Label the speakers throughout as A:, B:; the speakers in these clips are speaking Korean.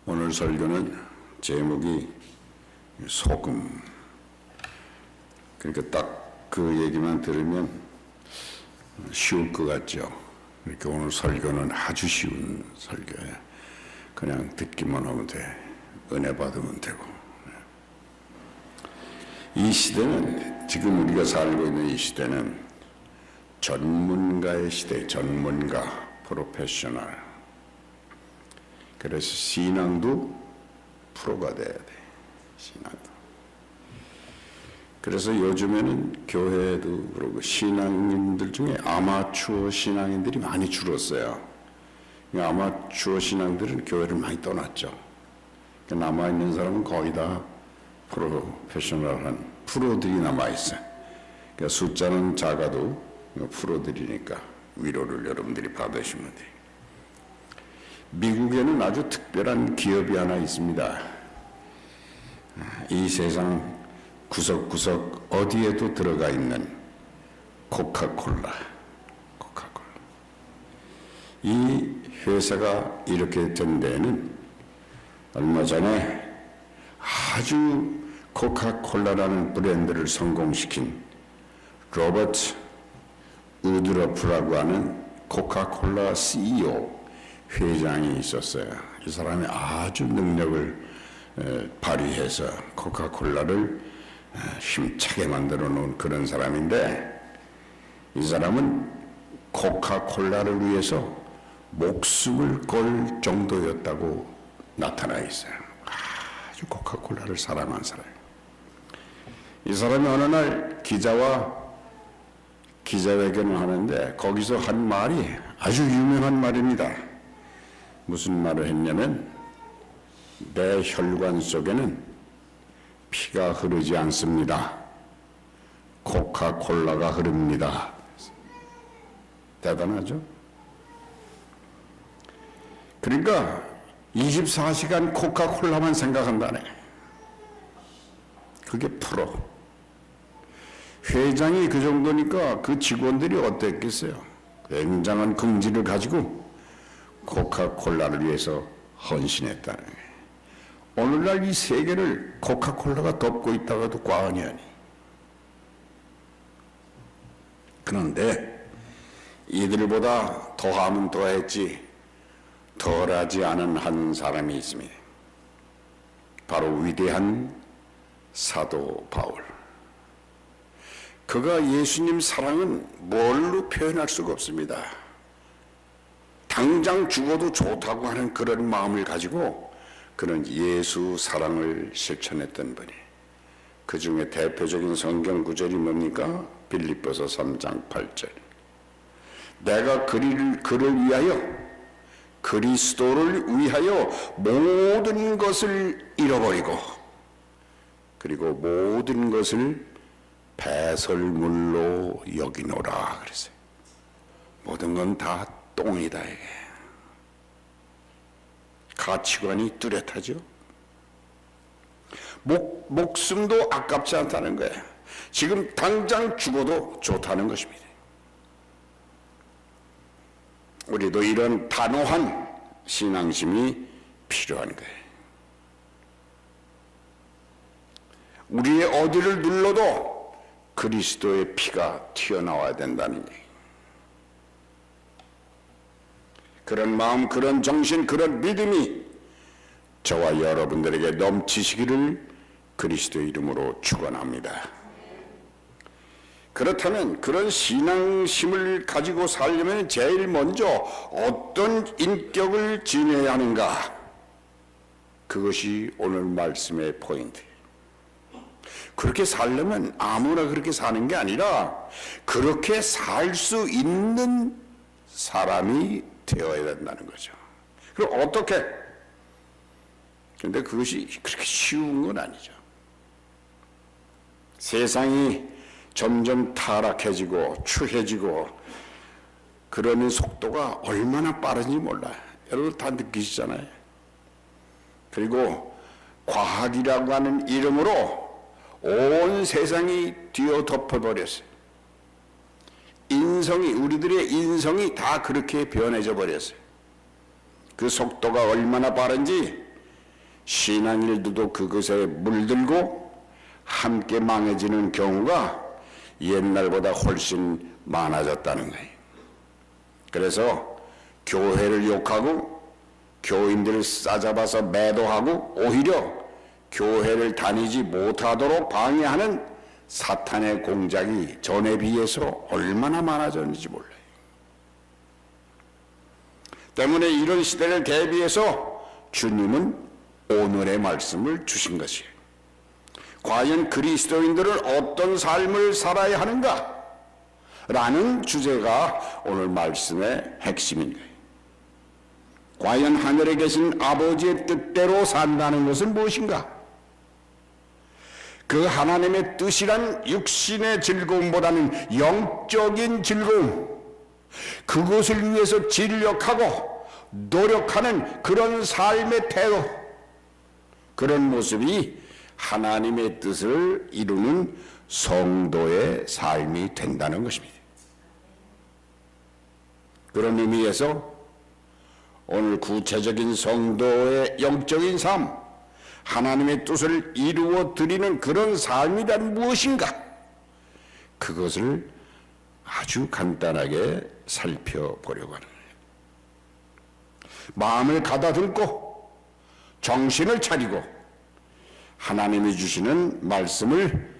A: 오늘 설교는 제목이 소금. 그러니까 딱 그 얘기만 들으면 쉬울 것 같죠. 그러니까 오늘 설교는 아주 쉬운 설교예요. 그냥 듣기만 하면 돼. 은혜 받으면 되고. 이 시대는, 지금 우리가 살고 있는 이 시대는 전문가의 시대, 전문가, 프로페셔널. 그래서 신앙도 프로가 돼야 돼. 신앙도. 그래서 요즘에는 교회도 그러고 신앙인들 중에 아마추어 신앙인들이 많이 줄었어요. 아마추어 신앙들은 교회를 많이 떠났죠. 남아있는 사람은 거의 다 프로페셔널한 프로들이 남아있어요. 그러니까 숫자는 작아도 프로들이니까 위로를 여러분들이 받으시면 돼요. 미국에는 아주 특별한 기업이 하나 있습니다. 이 세상 구석구석 어디에도 들어가 있는 코카콜라. 이 회사가 이렇게 된 데에는 얼마 전에 아주 코카콜라라는 브랜드를 성공시킨 로버트 우드러프라고 하는 코카콜라 CEO 회장이 있었어요. 이 사람이 아주 능력을 발휘해서 코카콜라를 힘차게 만들어 놓은 그런 사람인데, 이 사람은 코카콜라를 위해서 목숨을 걸 정도였다고 나타나 있어요. 아주 코카콜라를 사랑한 사람. 이 사람이 어느 날 기자와 기자회견을 하는데 거기서 한 말이 아주 유명한 말입니다. 무슨 말을 했냐면, 내 혈관 속에는 피가 흐르지 않습니다. 코카콜라가 흐릅니다. 대단하죠? 그러니까 24시간 코카콜라만 생각한다네. 그게 프로. 회장이 그 정도니까 그 직원들이 어땠겠어요? 굉장한 긍지를 가지고 코카콜라를 위해서 헌신했다는 거예요. 오늘날 이 세계를 코카콜라가 덮고 있다가도 과언이 아니. 그런데 이들보다 더하면 더했지 덜하지 않은 한 사람이 있습니다. 바로 위대한 사도 바울. 그가 예수님 사랑은 뭘로 표현할 수가 없습니다. 당장 죽어도 좋다고 하는 그런 마음을 가지고 그는 예수 사랑을 실천했던 분이. 그 중에 대표적인 성경 구절이 뭡니까? 빌립보서 3장 8절. 내가 그를 위하여, 그리스도를 위하여 모든 것을 잃어버리고 그리고 모든 것을 배설물로 여기노라 그랬어요. 모든 건 다 똥이다 이게. 가치관이 뚜렷하죠. 목숨도 아깝지 않다는 거예요. 지금 당장 죽어도 좋다는 것입니다. 우리도 이런 단호한 신앙심이 필요한 거예요. 우리의 어디를 눌러도 그리스도의 피가 튀어나와야 된다는 얘기예요. 그런 마음, 그런 정신, 그런 믿음이 저와 여러분들에게 넘치시기를 그리스도의 이름으로 축원합니다. 그렇다면 그런 신앙심을 가지고 살려면 제일 먼저 어떤 인격을 지녀야 하는가? 그것이 오늘 말씀의 포인트예요. 그렇게 살려면 아무나 그렇게 사는 게 아니라 그렇게 살 수 있는 사람이 되어야 된다는 거죠. 그럼 어떻게? 그런데 그것이 그렇게 쉬운 건 아니죠. 세상이 점점 타락해지고 추해지고 그러는 속도가 얼마나 빠른지 몰라요. 여러분 다 느끼시잖아요. 그리고 과학이라고 하는 이름으로 온 세상이 뒤어 덮어버렸어요. 우리들의 인성이 다 그렇게 변해져 버렸어요. 그 속도가 얼마나 빠른지 신앙인들도 그것에 물들고 함께 망해지는 경우가 옛날보다 훨씬 많아졌다는 거예요. 그래서 교회를 욕하고 교인들을 싸잡아서 매도하고 오히려 교회를 다니지 못하도록 방해하는 사탄의 공작이 전에 비해서 얼마나 많아졌는지 몰라요. 때문에 이런 시대를 대비해서 주님은 오늘의 말씀을 주신 것이에요. 과연 그리스도인들은 어떤 삶을 살아야 하는가? 라는 주제가 오늘 말씀의 핵심인 거예요. 과연 하늘에 계신 아버지의 뜻대로 산다는 것은 무엇인가? 그 하나님의 뜻이란 육신의 즐거움보다는 영적인 즐거움, 그것을 위해서 진력하고 노력하는 그런 삶의 태도, 그런 모습이 하나님의 뜻을 이루는 성도의 삶이 된다는 것입니다. 그런 의미에서 오늘 구체적인 성도의 영적인 삶, 하나님의 뜻을 이루어 드리는 그런 삶이란 무엇인가? 그것을 아주 간단하게 살펴보려고 하는 거예요. 마음을 가다듬고 정신을 차리고 하나님이 주시는 말씀을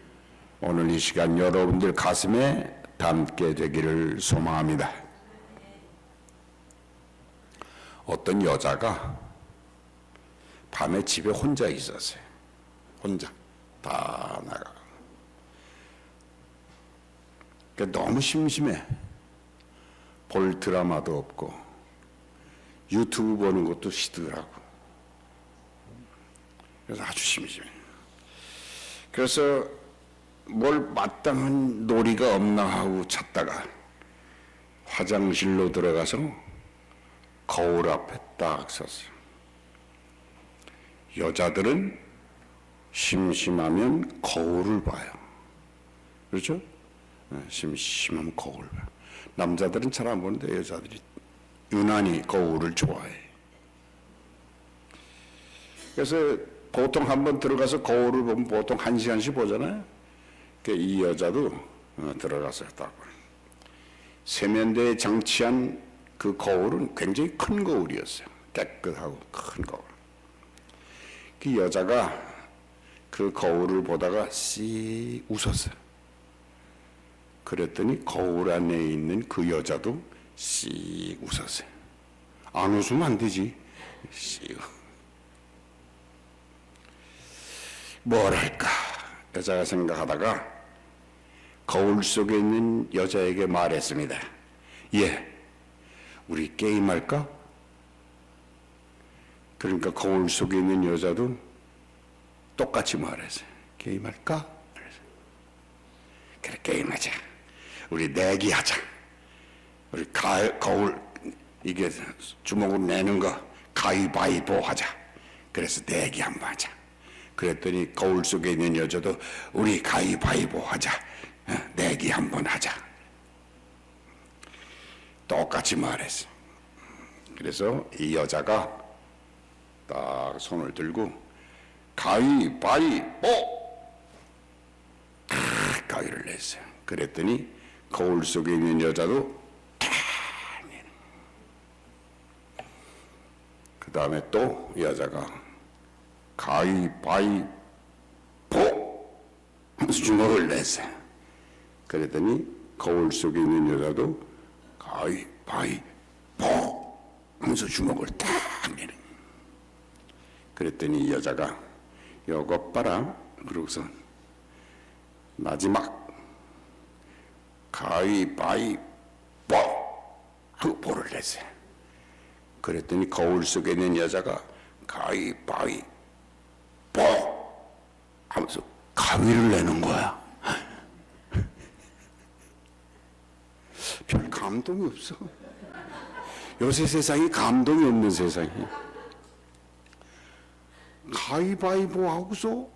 A: 오늘 이 시간 여러분들 가슴에 담게 되기를 소망합니다. 어떤 여자가 밤에 집에 혼자 있었어요. 혼자 다 나가. 너무 심심해. 볼 드라마도 없고 유튜브 보는 것도 싫더라고. 그래서 아주 심심해. 그래서 뭘 마땅한 놀이가 없나 하고 찾다가 화장실로 들어가서 거울 앞에 딱 섰어요. 여자들은 심심하면 거울을 봐요. 그렇죠? 심심하면 거울을 봐요. 남자들은 잘 안 보는데 여자들이 유난히 거울을 좋아해. 그래서 보통 한번 들어가서 거울을 보면 보통 1시간씩 보잖아요. 이 여자도 들어가서 딱 세면대에 장치한 그 거울은 굉장히 큰 거울이었어요. 깨끗하고 큰 거울. 그 여자가 그 거울을 보다가 씩 웃었어요. 그랬더니 거울 안에 있는 그 여자도 씩 웃었어요. 안 웃으면 안 되지. 씩. 뭐랄까 여자가 생각하다가 거울 속에 있는 여자에게 말했습니다. 예, 우리 게임할까? 그러니까 거울 속에 있는 여자도 똑같이 말했어요. 게임할까? 그래, 게임하자. 우리 내기하자. 우리 거울 이게 주먹으로 내는 거 가위바위보 하자. 그래서 내기 한번 하자. 그랬더니 거울 속에 있는 여자도 우리 가위바위보 하자. 내기 한번 하자. 똑같이 말했어. 그래서 이 여자가 딱 손을 들고 가위바위보! 가위를 냈어요. 그랬더니 거울 속에 있는 여자도 그 다음에 또 여자가 가위바위보 하면서 주먹을 냈어요. 그랬더니 거울 속에 있는 여자도 가위바위보 하면서 주먹을 딱 내는. 그랬더니 이 여자가 요것 봐라 그러고서 마지막 가위바위보 하고 볼을 냈어요. 그랬더니 거울 속에 있는 여자가 가위바위보 하면서 가위를 내는 거야. 별 감동이 없어. 요새 세상이 감동이 없는 세상이야. 가위바위보 하고서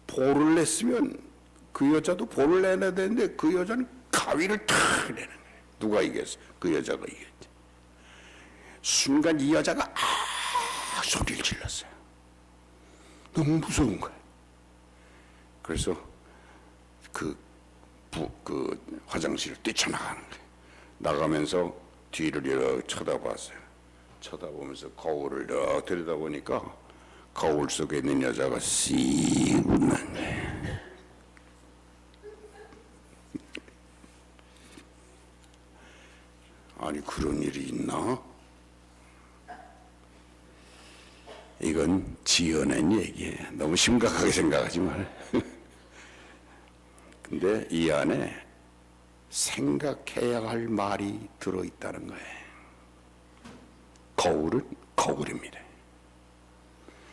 A: 볼을 냈으면 그 여자도 볼을 내야 되는데 그 여자는 가위를 탁 내는 거야. 누가 이겼어? 그 여자가 이겼지. 순간 이 여자가 소리를 질렀어요. 너무 무서운 거야. 그래서 그 화장실을 뛰쳐나가는 거야. 나가면서 뒤를 이렇게 쳐다봤어요. 쳐다보면서 거울을 이렇게 들여다보니까 거울 속에 있는 여자가 씩 웃는 거야. 아니, 그런 일이 있나? 이건 지어낸 얘기예요. 너무 심각하게 생각하지 말. 근데 이 안에 생각해야 할 말이 들어있다는 거예요. 거울은 거울입니다.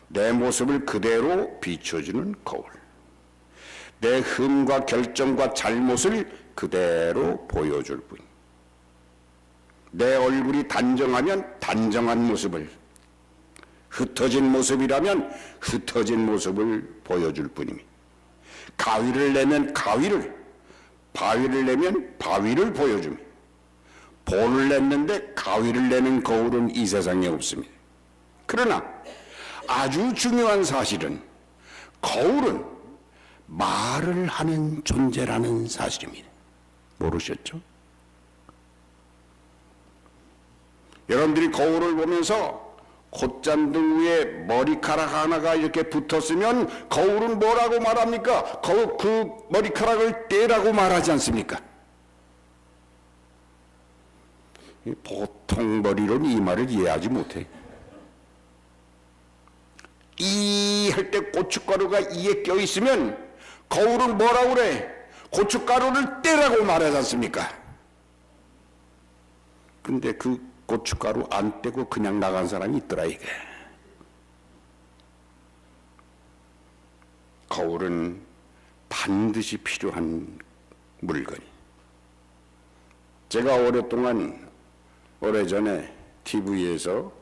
A: 내 모습을 그대로 비춰주는 거울. 내 흠과 결점과 잘못을 그대로 보여줄 뿐. 내 얼굴이 단정하면 단정한 모습을, 흩어진 모습이라면 흩어진 모습을 보여줄 뿐입니다. 가위를 내면 가위를, 바위를 내면 바위를 보여줍니다. 볼을 냈는데 가위를 내는 거울은 이 세상에 없습니다. 그러나 아주 중요한 사실은 거울은 말을 하는 존재라는 사실입니다. 모르셨죠? 여러분들이 거울을 보면서 콧잔등 위에 머리카락 하나가 이렇게 붙었으면 거울은 뭐라고 말합니까? 그 머리카락을 떼라고 말하지 않습니까? 보통 머리로는 이 말을 이해하지 못해. 이 할 때 고춧가루가 이에 껴있으면 거울은 뭐라고 그래? 고춧가루를 떼라고 말하지 않습니까? 근데 그 고춧가루 안 떼고 그냥 나간 사람이 있더라 이게. 거울은 반드시 필요한 물건이. 제가 오래전에 TV에서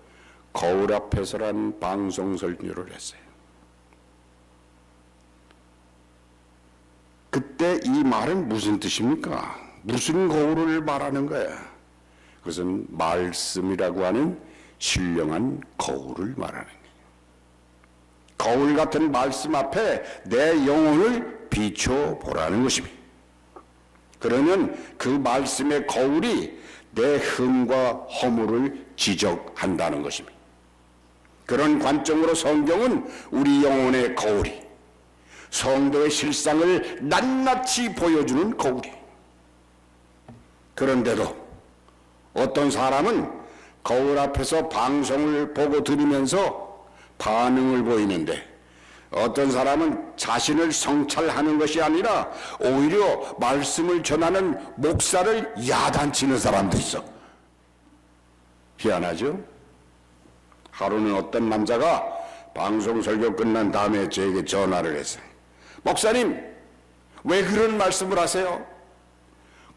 A: 거울 앞에서란 방송 설교를 했어요. 그때 이 말은 무슨 뜻입니까? 무슨 거울을 말하는 거야? 그것은 말씀이라고 하는 신령한 거울을 말하는 거예요. 거울 같은 말씀 앞에 내 영혼을 비춰보라는 것입니다. 그러면 그 말씀의 거울이 내 흠과 허물을 지적한다는 것입니다. 그런 관점으로 성경은 우리 영혼의 거울이, 성도의 실상을 낱낱이 보여주는 거울이. 그런데도 어떤 사람은 거울 앞에서 방송을 보고 들으면서 반응을 보이는데, 어떤 사람은 자신을 성찰하는 것이 아니라 오히려 말씀을 전하는 목사를 야단치는 사람도 있어. 희한하죠? 하루는 어떤 남자가 방송 설교 끝난 다음에 저에게 전화를 했어요. 목사님, 왜 그런 말씀을 하세요?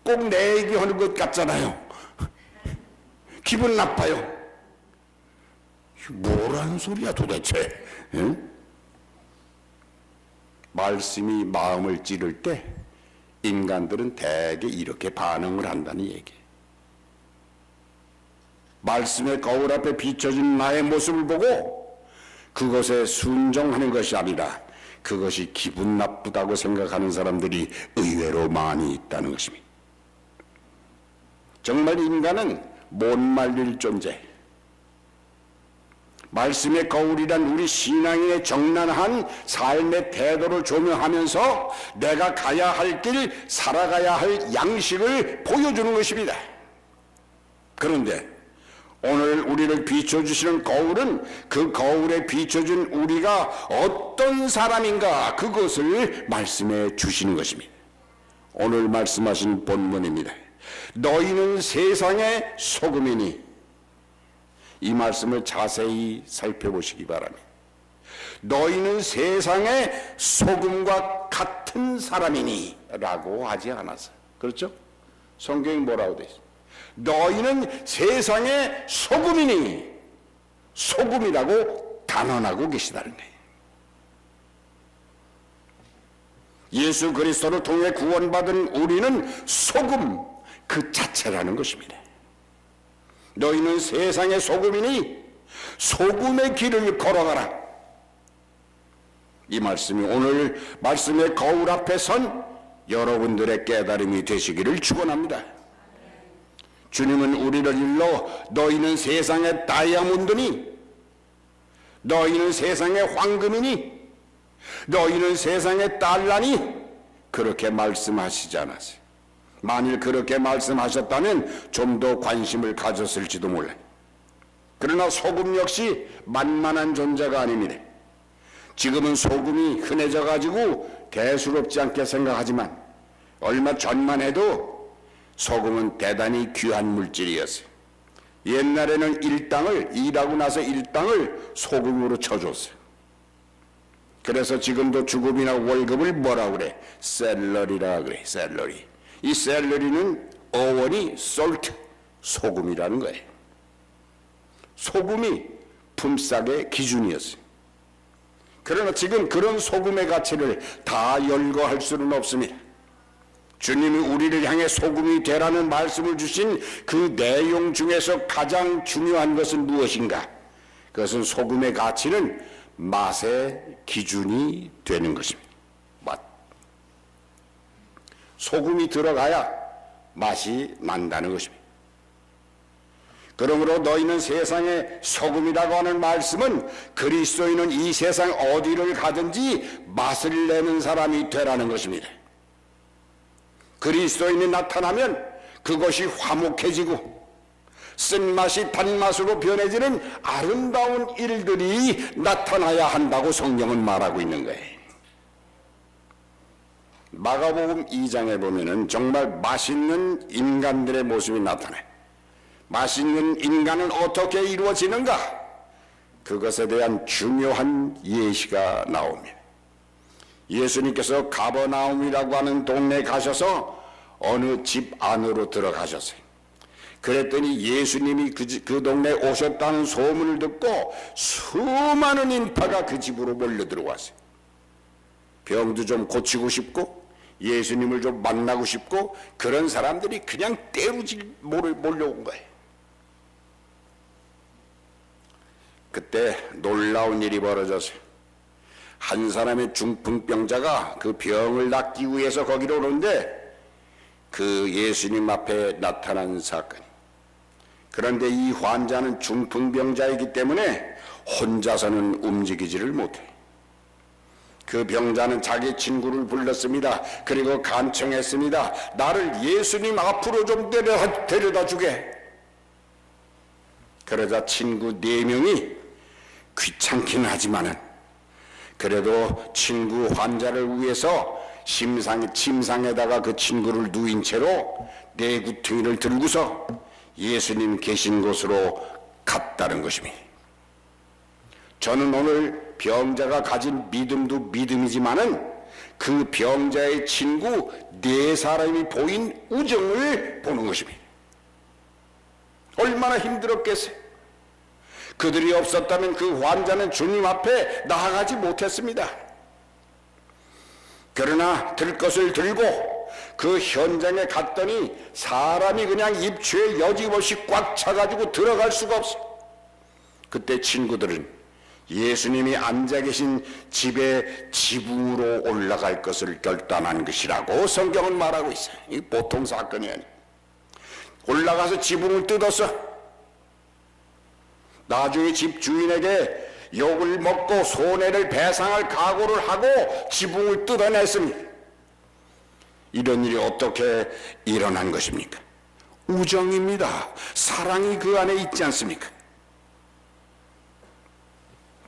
A: 꼭 내 얘기하는 것 같잖아요. 기분 나빠요. 뭐라는 소리야 도대체? 응? 말씀이 마음을 찌를 때 인간들은 대개 이렇게 반응을 한다는 얘기. 말씀의 거울 앞에 비춰진 나의 모습을 보고 그것에 순종하는 것이 아니라 그것이 기분 나쁘다고 생각하는 사람들이 의외로 많이 있다는 것입니다. 정말 인간은 못 말릴 존재. 말씀의 거울이란 우리 신앙인의 정난한 삶의 태도를 조명하면서 내가 가야 할 길, 살아가야 할 양식을 보여주는 것입니다. 그런데 오늘 우리를 비춰주시는 거울은 그 거울에 비춰준 우리가 어떤 사람인가, 그것을 말씀해 주시는 것입니다. 오늘 말씀하신 본문입니다. 너희는 세상의 소금이니. 이 말씀을 자세히 살펴보시기 바랍니다. 너희는 세상의 소금과 같은 사람이니 라고 하지 않았어요. 그렇죠? 성경이 뭐라고 되어 있습니까? 너희는 세상의 소금이니. 소금이라고 단언하고 계시다는 거예요. 예수 그리스도를 통해 구원받은 우리는 소금 그 자체라는 것입니다. 너희는 세상의 소금이니 소금의 길을 걸어가라. 이 말씀이 오늘 말씀의 거울 앞에 선 여러분들의 깨달음이 되시기를 축원합니다. 주님은 우리를 일러 너희는 세상의 다이아몬드니, 너희는 세상의 황금이니, 너희는 세상의 달러니 그렇게 말씀하시지 않았어요. 만일 그렇게 말씀하셨다면 좀 더 관심을 가졌을지도 몰라요. 그러나 소금 역시 만만한 존재가 아닙니다. 지금은 소금이 흔해져 가지고 대수롭지 않게 생각하지만 얼마 전만 해도 소금은 대단히 귀한 물질이었어요. 옛날에는 일하고 나서 일당을 소금으로 쳐줬어요. 그래서 지금도 주급이나 월급을 뭐라 그래? 샐러리라 그래. 샐러리. 이 샐러리는 어원이 솔트, 소금이라는 거예요. 소금이 품삯의 기준이었어요. 그러나 지금 그런 소금의 가치를 다 열거할 수는 없습니다. 주님이 우리를 향해 소금이 되라는 말씀을 주신 그 내용 중에서 가장 중요한 것은 무엇인가? 그것은 소금의 가치는 맛의 기준이 되는 것입니다. 맛. 소금이 들어가야 맛이 난다는 것입니다. 그러므로 너희는 세상의 소금이라고 하는 말씀은 그리스도인은 이 세상 어디를 가든지 맛을 내는 사람이 되라는 것입니다. 그리스도인이 나타나면 그것이 화목해지고 쓴맛이 단맛으로 변해지는 아름다운 일들이 나타나야 한다고 성경은 말하고 있는 거예요. 마가복음 2장에 보면은 정말 맛있는 인간들의 모습이 나타나요. 맛있는 인간은 어떻게 이루어지는가? 그것에 대한 중요한 예시가 나옵니다. 예수님께서 가버나움이라고 하는 동네에 가셔서 어느 집 안으로 들어가셨어요. 그랬더니 예수님이 그 동네에 오셨다는 소문을 듣고 수많은 인파가 그 집으로 몰려 들어왔어요. 병도 좀 고치고 싶고 예수님을 좀 만나고 싶고 그런 사람들이 그냥 때우질 몰려온 거예요. 그때 놀라운 일이 벌어졌어요. 한 사람의 중풍병자가 그 병을 낫기 위해서 거기로 오는데 그 예수님 앞에 나타난 사건. 그런데 이 환자는 중풍병자이기 때문에 혼자서는 움직이지를 못해. 그 병자는 자기 친구를 불렀습니다. 그리고 간청했습니다. 나를 예수님 앞으로 좀 데려다 주게. 그러자 친구 4명이 귀찮긴 하지만은 그래도 친구 환자를 위해서 침상에다가 그 친구를 누인 채로 내구퉁이를 들고서 예수님 계신 곳으로 갔다는 것입니다. 저는 오늘 병자가 가진 믿음도 믿음이지만은 그 병자의 친구 4사람이 보인 우정을 보는 것입니다. 얼마나 힘들었겠어요. 그들이 없었다면 그 환자는 주님 앞에 나아가지 못했습니다. 그러나 들 것을 들고 그 현장에 갔더니 사람이 그냥 입추에 여지없이 꽉 차가지고 들어갈 수가 없어. 그때 친구들은 예수님이 앉아 계신 집의 지붕으로 올라갈 것을 결단한 것이라고 성경은 말하고 있어요. 이 보통 사건이 아니에요. 올라가서 지붕을 뜯었어. 나중에 집 주인에게 욕을 먹고 손해를 배상할 각오를 하고 지붕을 뜯어냈습니다. 이런 일이 어떻게 일어난 것입니까? 우정입니다. 사랑이 그 안에 있지 않습니까?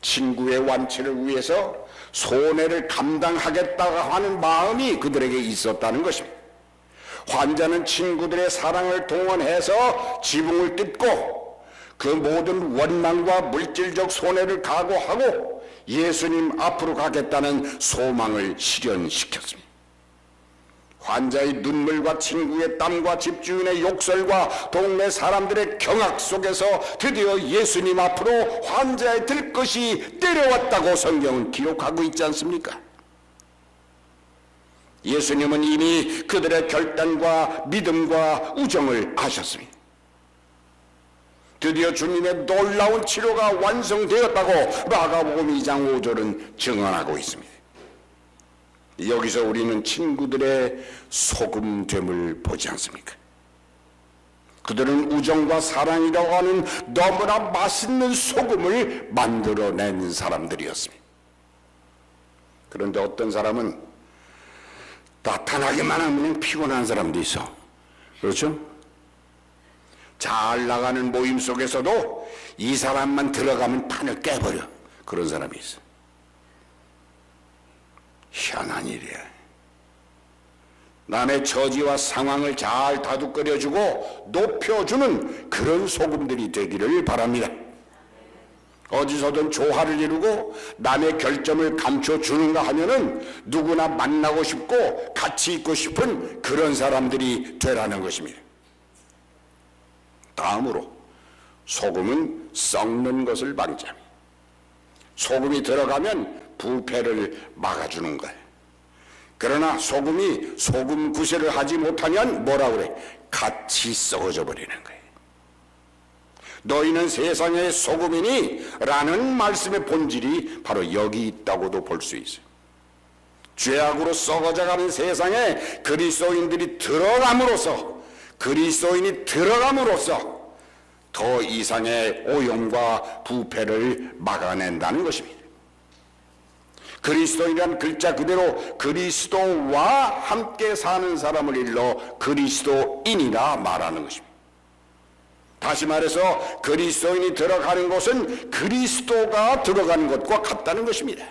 A: 친구의 완치를 위해서 손해를 감당하겠다고 하는 마음이 그들에게 있었다는 것입니다. 환자는 친구들의 사랑을 동원해서 지붕을 뜯고 그 모든 원망과 물질적 손해를 각오하고 예수님 앞으로 가겠다는 소망을 실현시켰습니다. 환자의 눈물과 친구의 땀과 집주인의 욕설과 동네 사람들의 경악 속에서 드디어 예수님 앞으로 환자의 들것이 때려왔다고 성경은 기록하고 있지 않습니까? 예수님은 이미 그들의 결단과 믿음과 우정을 아셨습니다. 드디어 주님의 놀라운 치료가 완성되었다고 마가복음 2장 5절은 증언하고 있습니다. 여기서 우리는 친구들의 소금됨을 보지 않습니까? 그들은 우정과 사랑이라고 하는 너무나 맛있는 소금을 만들어낸 사람들이었습니다. 그런데 어떤 사람은 나타나기만 하면 피곤한 사람도 있어. 그렇죠? 잘 나가는 모임 속에서도 이 사람만 들어가면 판을 깨버려. 그런 사람이 있어. 희한한 일이야. 남의 처지와 상황을 잘 다독거려주고 높여주는 그런 소금들이 되기를 바랍니다. 어디서든 조화를 이루고 남의 결점을 감춰주는가 하면은 누구나 만나고 싶고 같이 있고 싶은 그런 사람들이 되라는 것입니다. 다음으로 소금은 썩는 것을 방지합니다. 소금이 들어가면 부패를 막아주는 거예요. 그러나 소금이 소금 구실을 하지 못하면 뭐라 그래? 같이 썩어져 버리는 거예요. 너희는 세상의 소금이니 라는 말씀의 본질이 바로 여기 있다고도 볼 수 있어요. 죄악으로 썩어져가는 세상에 그리스도인이 들어감으로써 더 이상의 오염과 부패를 막아낸다는 것입니다. 그리스도인이란 글자 그대로 그리스도와 함께 사는 사람을 일러 그리스도인이라 말하는 것입니다. 다시 말해서 그리스도인이 들어가는 곳은 그리스도가 들어가는 것과 같다는 것입니다.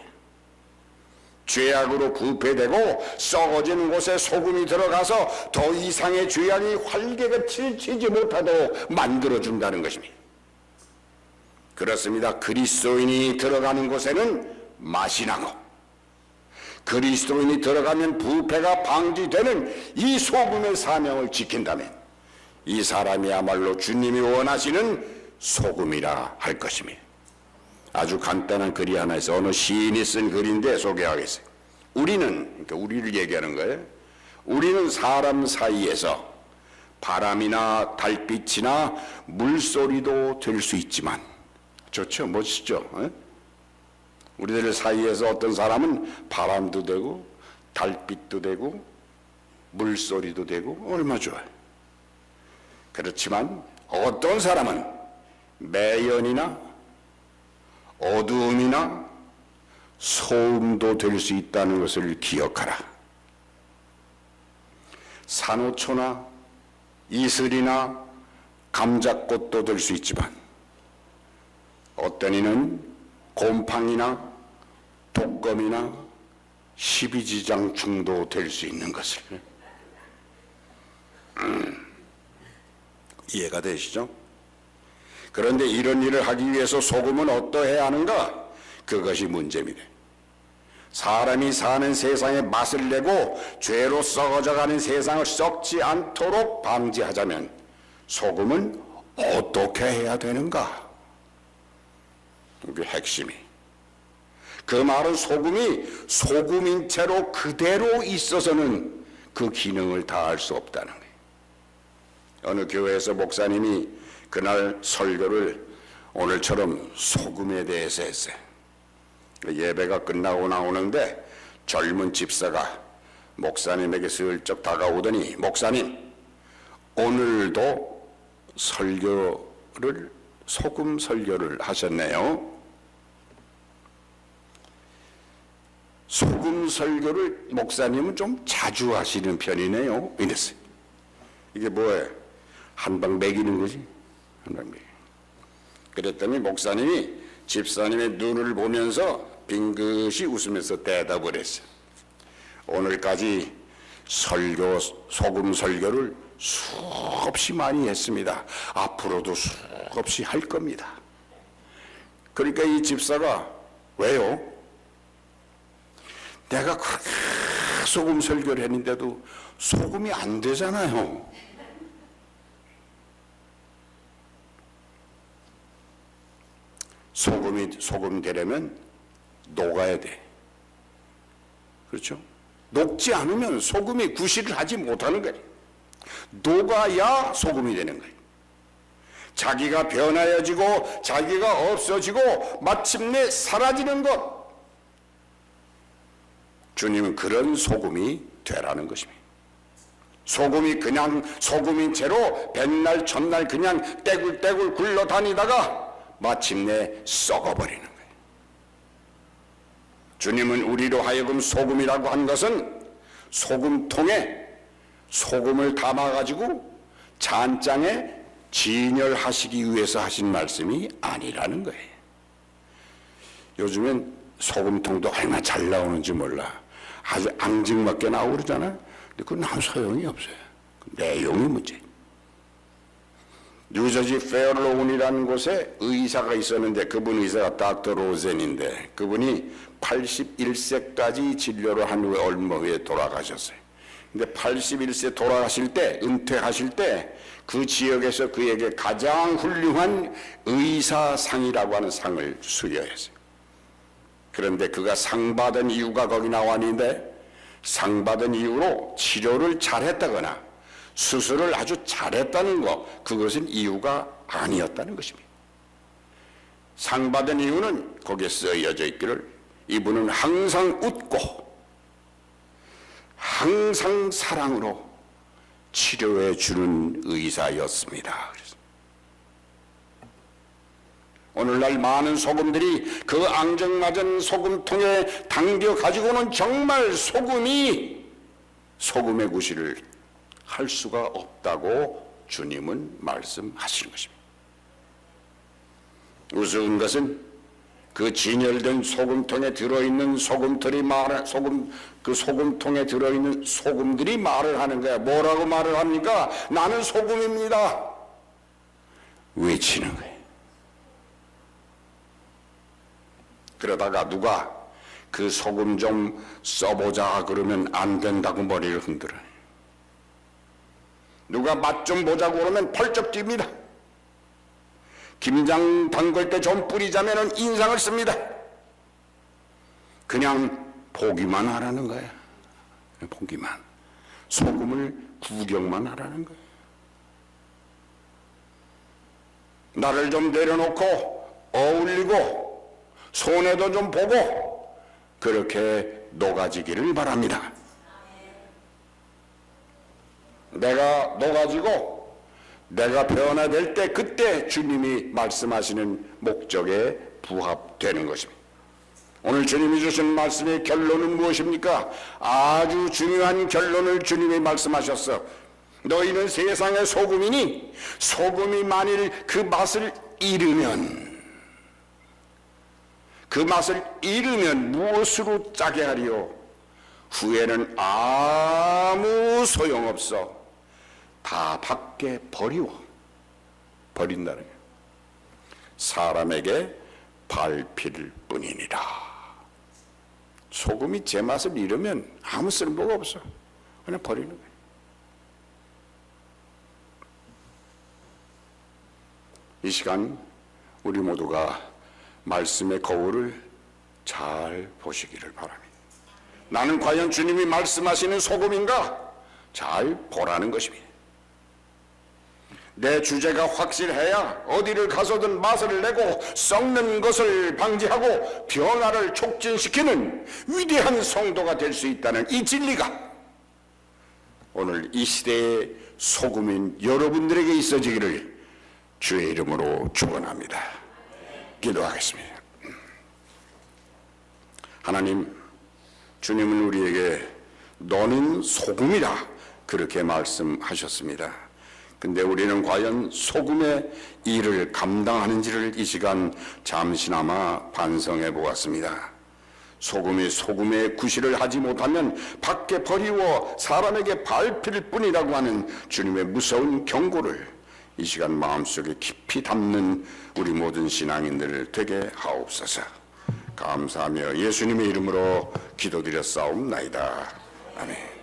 A: 죄악으로 부패되고 썩어지는 곳에 소금이 들어가서 더 이상의 죄악이 활개가 치지 못하도록 만들어준다는 것입니다. 그렇습니다. 그리스도인이 들어가는 곳에는 맛이 나고 그리스도인이 들어가면 부패가 방지되는 이 소금의 사명을 지킨다면 이 사람이야말로 주님이 원하시는 소금이라 할 것입니다. 아주 간단한 글이 하나 있어. 어느 시인이 쓴 글인데 소개하겠어요. 그러니까 우리를 얘기하는 거예요. 우리는 사람 사이에서 바람이나 달빛이나 물소리도 될 수 있지만, 좋죠? 멋있죠? 에? 우리들 사이에서 어떤 사람은 바람도 되고 달빛도 되고 물소리도 되고 얼마나 좋아요. 그렇지만 어떤 사람은 매연이나 어두움이나 소음도 될 수 있다는 것을 기억하라. 산호초나 이슬이나 감자꽃도 될 수 있지만 어떤 이는 곰팡이나 독검이나 십이지장충도 될 수 있는 것을 이해가 되시죠? 그런데 이런 일을 하기 위해서 소금은 어떠해야 하는가? 그것이 문제입니다. 사람이 사는 세상에 맛을 내고 죄로 썩어져가는 세상을 썩지 않도록 방지하자면 소금은 어떻게 해야 되는가? 그게 핵심이. 그 말은 소금이 소금인 채로 그대로 있어서는 그 기능을 다할 수 없다는 거예요. 어느 교회에서 목사님이 그날 설교를 오늘처럼 소금에 대해서 했어요. 예배가 끝나고 나오는데 젊은 집사가 목사님에게 슬쩍 다가오더니, 목사님, 오늘도 소금 설교를 하셨네요. 소금 설교를 목사님은 좀 자주 하시는 편이네요. 이랬어요. 이게 뭐예요? 한 방 먹이는 거지? 한 방 먹이. 그랬더니 목사님이 집사님의 눈을 보면서 빙긋이 웃으면서 대답을 했어요. 오늘까지 소금 설교를 수없이 많이 했습니다. 앞으로도 수없이 할 겁니다. 그러니까 이 집사가, 왜요? 내가 그렇게 소금 설교를 했는데도 소금이 안 되잖아요. 소금 되려면 녹아야 돼. 그렇죠? 녹지 않으면 소금이 구실을 하지 못하는 거예요. 녹아야 소금이 되는 거예요. 자기가 변하여지고 자기가 없어지고 마침내 사라지는 것. 주님은 그런 소금이 되라는 것입니다. 소금이 그냥 소금인 채로 백날 천날 그냥 떼굴떼굴 굴러다니다가 마침내 썩어버리는 거예요. 주님은 우리로 하여금 소금이라고 한 것은 소금통에 소금을 담아가지고 찬장에 진열하시기 위해서 하신 말씀이 아니라는 거예요. 요즘엔 소금통도 얼마나 잘 나오는지 몰라. 아주 앙증맞게 나오고 그러잖아요. 근데 그건 아무 소용이 없어요. 내용이 문제. 뉴저지 페어로운이라는 곳에 의사가 있었는데 그분 의사가 닥터 로젠인데 그분이 81세까지 진료를 한 후에 얼마 후에 돌아가셨어요. 근데 81세 돌아가실 때, 은퇴하실 때 그 지역에서 그에게 가장 훌륭한 의사상이라고 하는 상을 수여했어요. 그런데 그가 상 받은 이유가 거기 나와 있는데 상 받은 이유로 치료를 잘했다거나 수술을 아주 잘했다는 것, 그것은 이유가 아니었다는 것입니다. 상 받은 이유는 거기에 쓰여져 있기를 이분은 항상 웃고 항상 사랑으로 치료해 주는 의사였습니다. 그래서 오늘날 많은 소금들이 그 앙증맞은 소금통에 담겨 가지고는 정말 소금의 구실을 할 수가 없다고 주님은 말씀하시는 것입니다. 우스운 것은 그 진열된 소금통에 들어있는 그 소금통에 들어있는 소금들이 말을 하는 거야. 뭐라고 말을 합니까? 나는 소금입니다. 외치는 거예요. 그러다가 누가 그 소금 좀 써보자 그러면 안 된다고 머리를 흔들어요. 누가 맛 좀 보자고 그러면 펄쩍 뜁니다. 김장 담글 때 좀 뿌리자면 인상을 씁니다. 그냥 보기만 하라는 거야. 보기만. 소금을 구경만 하라는 거야. 나를 좀 내려놓고 어울리고 손에도 좀 보고 그렇게 녹아지기를 바랍니다. 내가 녹아지고 내가 변화될 때 그때 주님이 말씀하시는 목적에 부합되는 것입니다. 오늘 주님이 주신 말씀의 결론은 무엇입니까? 아주 중요한 결론을 주님이 말씀하셨어. 너희는 세상의 소금이니 소금이 만일 그 맛을 잃으면 무엇으로 짜게 하리요? 후에는 아무 소용없어. 다 밖에 버린다는 거예요. 사람에게 밟힐 뿐이니라. 소금이 제 맛을 잃으면 아무 쓸모가 없어. 그냥 버리는 거예요. 이 시간 우리 모두가 말씀의 거울을 잘 보시기를 바랍니다. 나는 과연 주님이 말씀하시는 소금인가? 잘 보라는 것입니다. 내 주제가 확실해야 어디를 가서든 맛을 내고 썩는 것을 방지하고 변화를 촉진시키는 위대한 성도가 될 수 있다는 이 진리가 오늘 이 시대의 소금인 여러분들에게 있어지기를 주의 이름으로 축원합니다. 기도하겠습니다. 하나님, 주님은 우리에게 너는 소금이다 그렇게 말씀하셨습니다. 근데 우리는 과연 소금의 일을 감당하는지를 이 시간 잠시나마 반성해 보았습니다. 소금이 소금의 구실을 하지 못하면 밖에 버리워 사람에게 밟힐 뿐이라고 하는 주님의 무서운 경고를 이 시간 마음속에 깊이 담는 우리 모든 신앙인들 되게 하옵소서. 감사하며 예수님의 이름으로 기도드렸사옵나이다. 아멘.